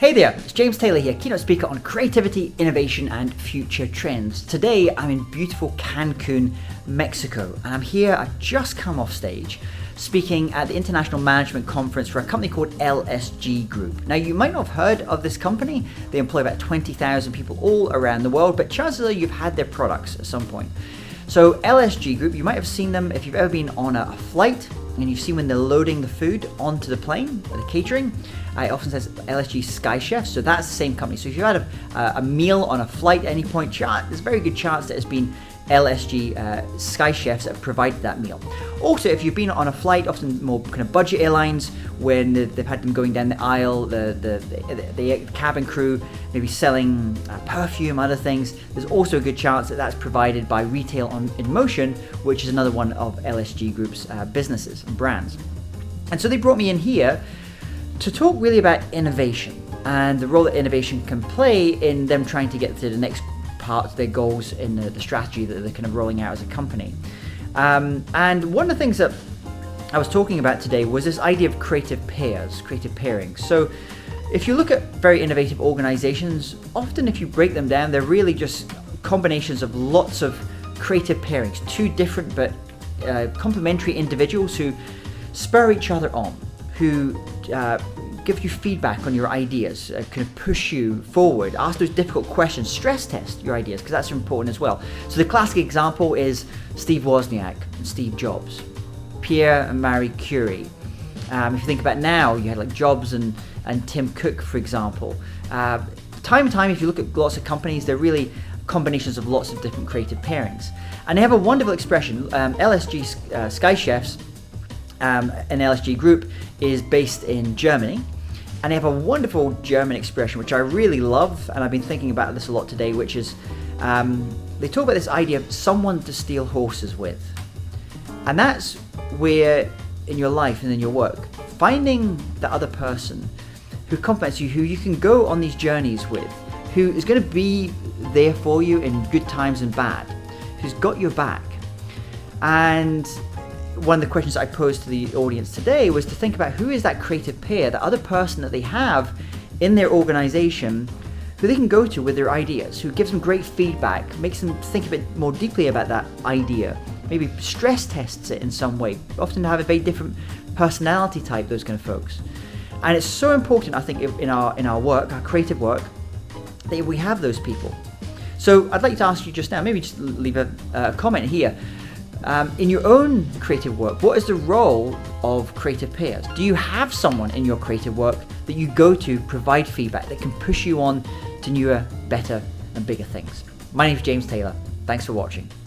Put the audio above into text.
Hey there, it's James Taylor here, keynote speaker on creativity, innovation, and future trends. Today, I'm in beautiful Cancun, Mexico, and I'm here, I've just come off stage, speaking at the International Management Conference for a company called LSG Group. Now, you might not have heard of this company. They employ about 20,000 people all around the world, but chances are you've had their products at some point. So LSG Group, you might have seen them if you've ever been on a flight and you've seen when they're loading the food onto the plane, the catering. It often says LSG Sky Chefs, so that's the same company. So if you've had a meal on a flight at any point, there's a very good chance that it's been LSG Sky Chefs that have provided that meal. Also, if you've been on a flight, often more kind of budget airlines, when they've had them going down the aisle, the cabin crew maybe selling perfume, other things, there's also a good chance that that's provided by Retail in Motion, which is another one of LSG Group's businesses and brands. And so they brought me in here to talk really about innovation and the role that innovation can play in them trying to get to the next part of their goals in the strategy that they're kind of rolling out as a company. And one of the things that I was talking about today was this idea of creative pairs, creative pairings. So if you look at very innovative organizations, often if you break them down, they're really just combinations of lots of creative pairings, two different but complementary individuals who spur each other on, who give you feedback on your ideas, kind of push you forward, ask those difficult questions, stress test your ideas, because that's important as well. So the classic example is Steve Wozniak and Steve Jobs, Pierre and Marie Curie. If you think about now, you had like Jobs and Tim Cook, for example. Time and time, if you look at lots of companies, they're really combinations of lots of different creative pairings. And they have a wonderful expression. LSG Sky Chefs and LSG Group is based in Germany, and they have a wonderful German expression which I really love, and I've been thinking about this a lot today, which is they talk about this idea of someone to steal horses with. And that's where in your life and in your work, finding the other person who complements you, who you can go on these journeys with, who is going to be there for you in good times and bad, who's got your back. And one of the questions I posed to the audience today was to think about who is that creative pair, the other person that they have in their organization who they can go to with their ideas, who gives them great feedback, makes them think a bit more deeply about that idea, maybe stress tests it in some way. Often have a very different personality type, those kind of folks. And it's so important, I think, in our work, our creative work, that we have those people. So I'd like to ask you just now, maybe just leave a comment here. In your own creative work, what is the role of creative pairs? Do you have someone in your creative work that you go to provide feedback that can push you on to newer, better, and bigger things? My name is James Taylor. Thanks for watching.